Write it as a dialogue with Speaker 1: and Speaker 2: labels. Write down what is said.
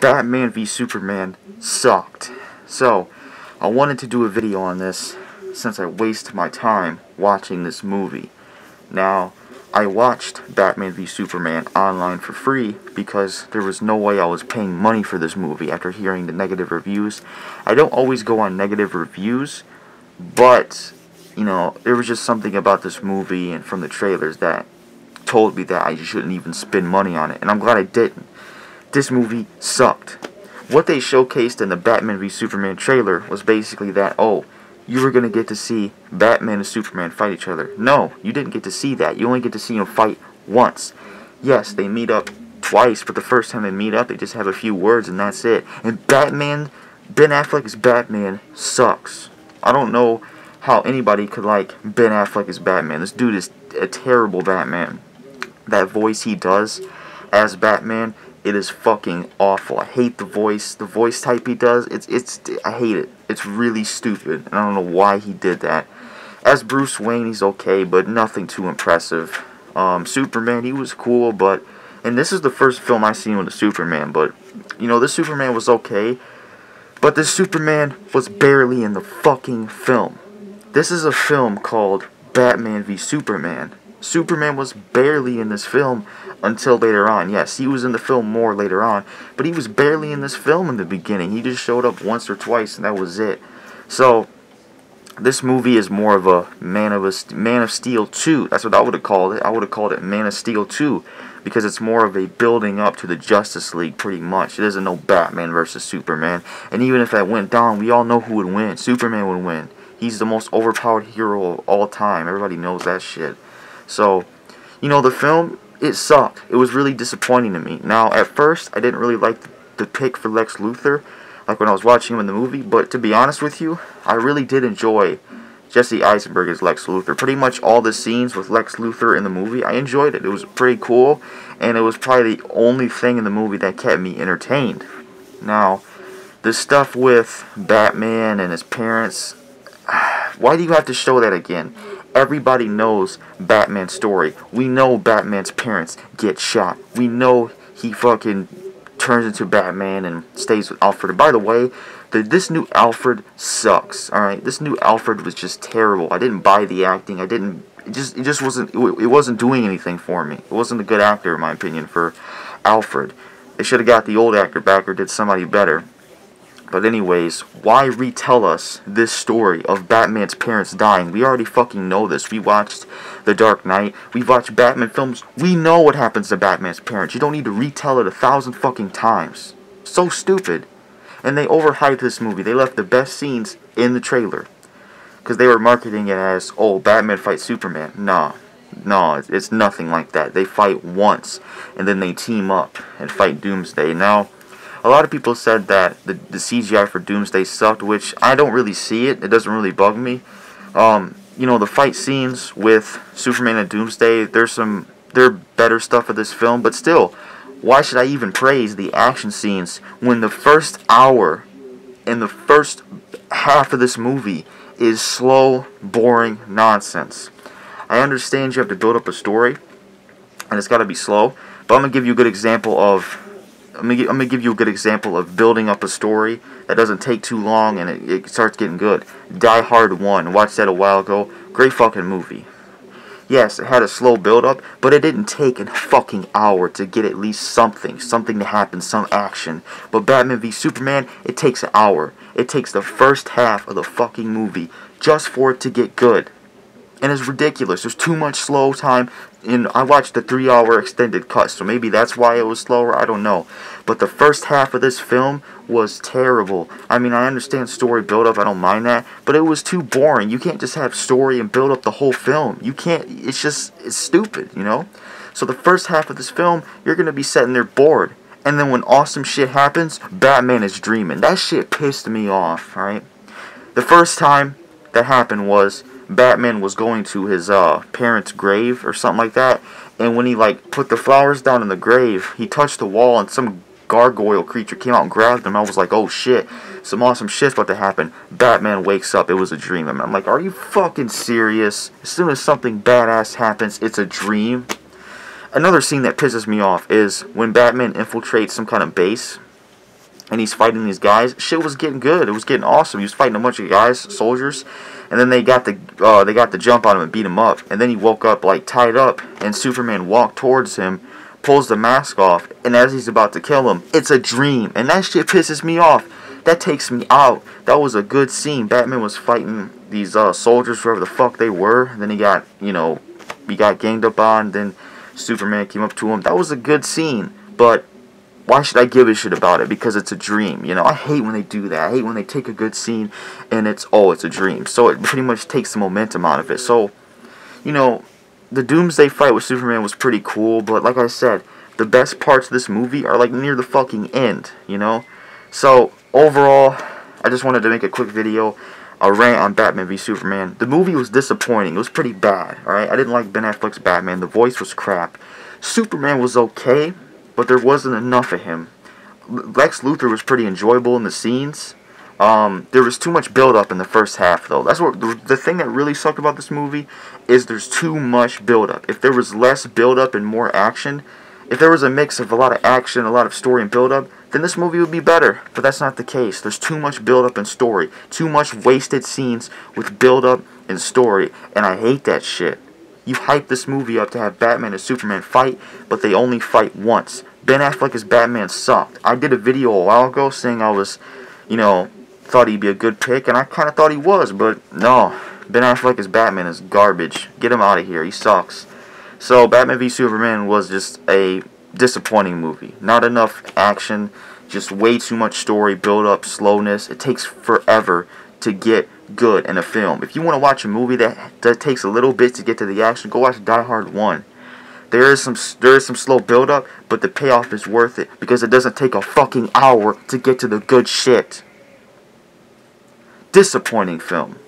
Speaker 1: Batman v Superman sucked. So, I wanted to do a video on this since I wasted my time watching this movie. Now, I watched Batman v Superman online for free because there was no way I was paying money for this movie after hearing the negative reviews. I don't always go on negative reviews, but, you know, there was just something about this movie and from the trailers that told me that I shouldn't even spend money on it, and I'm glad I didn't. This movie sucked. What they showcased in the Batman v Superman trailer was basically that, oh, you were going to get to see Batman and Superman fight each other. No, you didn't get to see that. You only get to see them fight once. Yes, they meet up twice, but the first time they meet up, they just have a few words and that's it. And Batman, Ben Affleck's Batman sucks. I don't know how anybody could like Ben Affleck as Batman. This dude is a terrible Batman. That voice he does as Batman, it is fucking awful. I hate the voice type he does. I hate it. It's really stupid. And I don't know why he did that. As Bruce Wayne, he's okay, but nothing too impressive. Superman, he was cool, but, and this is the first film I've seen with a Superman, but, you know, this Superman was okay, but this Superman was barely in the fucking film. This is a film called Batman v Superman. Superman was barely in this film until later on. Yes, he was in the film more later on, but he was barely in this film in the beginning. He just showed up once or twice, and that was it. So, this movie is more of a Man of Steel 2. That's what I would have called it. I would have called it Man of Steel 2, because it's more of a building up to the Justice League, pretty much. It isn't no Batman versus Superman. And even if that went down, we all know who would win. Superman would win. He's the most overpowered hero of all time. Everybody knows that shit. So, you know, the film, it sucked. It was really disappointing to me. Now, at first, I didn't really like the pick for Lex Luthor, like when I was watching him in the movie, but to be honest with you, I really did enjoy Jesse Eisenberg as Lex Luthor. Pretty much all the scenes with Lex Luthor in the movie, I enjoyed it. It was pretty cool, and it was probably the only thing in the movie that kept me entertained. Now, the stuff with Batman and his parents, why do you have to show that again? Everybody knows Batman's story. We know Batman's parents get shot. We know he fucking turns into Batman and stays with Alfred. And by the way, this new Alfred sucks. Alright, this new Alfred was just terrible. I didn't buy the acting. It just wasn't doing anything for me. It wasn't a good actor, in my opinion, for Alfred. They should have got the old actor back or did somebody better. But anyways, why retell us this story of Batman's parents dying? We already fucking know this. We watched The Dark Knight. We've watched Batman films. We know what happens to Batman's parents. You don't need to retell it 1,000 fucking times. So stupid. And they overhyped this movie. They left the best scenes in the trailer. Because they were marketing it as, oh, Batman fights Superman. Nah. No, it's nothing like that. They fight once. And then they team up and fight Doomsday. Now, a lot of people said that the CGI for Doomsday sucked, which I don't really see it. It doesn't really bug me. You know, the fight scenes with Superman and Doomsday, they're better stuff of this film, but still, why should I even praise the action scenes when the first hour and the first half of this movie is slow, boring nonsense? I understand you have to build up a story, and it's got to be slow, but I'm going to give you a good example of I'm gonna give you a good example of building up a story that doesn't take too long and it starts getting good. Die Hard 1. Watched that a while ago. Great fucking movie. Yes, it had a slow build-up, but it didn't take a fucking hour to get at least something to happen, some action. But Batman v Superman, it takes an hour. It takes the first half of the fucking movie just for it to get good. And it's ridiculous. There's too much slow time. And I watched the 3-hour extended cut, so maybe that's why it was slower. I don't know. But the first half of this film was terrible. I mean, I understand story build-up. I don't mind that. But it was too boring. You can't just have story and build up the whole film. You can't. It's stupid, you know? So the first half of this film, you're going to be sitting there bored. And then when awesome shit happens, Batman is dreaming. That shit pissed me off, alright? The first time that happened was Batman was going to his parents' grave or something like that, and when he like put the flowers down in the grave, he touched the wall and some gargoyle creature came out and grabbed him. I was like, oh shit, some awesome shit's about to happen. Batman wakes up, it was a dream. I'm like, are you fucking serious? As soon as something badass happens, it's a dream? Another scene that pisses me off is when Batman infiltrates some kind of base, and he's fighting these guys. Shit was getting good. It was getting awesome. He was fighting a bunch of guys, soldiers, and then they got the jump on him and beat him up. And then he woke up like tied up, and Superman walked towards him, pulls the mask off, and as he's about to kill him, it's a dream. And that shit pisses me off. That takes me out. That was a good scene. Batman was fighting these soldiers, whoever the fuck they were. And then he got, he got ganged up on. Then Superman came up to him. That was a good scene. But why should I give a shit about it? Because it's a dream. I hate when they do that. I hate when they take a good scene and it's a dream. So it pretty much takes the momentum out of it. So, the Doomsday fight with Superman was pretty cool. But like I said, the best parts of this movie are like near the fucking end, So, overall, I just wanted to make a quick video, a rant on Batman v Superman. The movie was disappointing. It was pretty bad, alright? I didn't like Ben Affleck's Batman. The voice was crap. Superman was okay, but there wasn't enough of him. Lex Luthor was pretty enjoyable in the scenes. There was too much build-up in the first half, though. That's what the thing that really sucked about this movie is there's too much build-up. If there was less build-up and more action, if there was a mix of a lot of action, a lot of story and build-up, then this movie would be better. But that's not the case. There's too much build-up and story. Too much wasted scenes with build-up and story. And I hate that shit. You hype this movie up to have Batman and Superman fight, but they only fight once. Ben Affleck as Batman sucked. I did a video a while ago saying I was, thought he'd be a good pick, and I kind of thought he was, but no. Ben Affleck as Batman is garbage. Get him out of here. He sucks. So, Batman v Superman was just a disappointing movie. Not enough action, just way too much story, build-up, slowness. It takes forever to get good in a film. If you want to watch a movie that takes a little bit to get to the action, go watch Die Hard 1. There is some slow build-up, but the payoff is worth it because it doesn't take a fucking hour to get to the good shit. Disappointing film.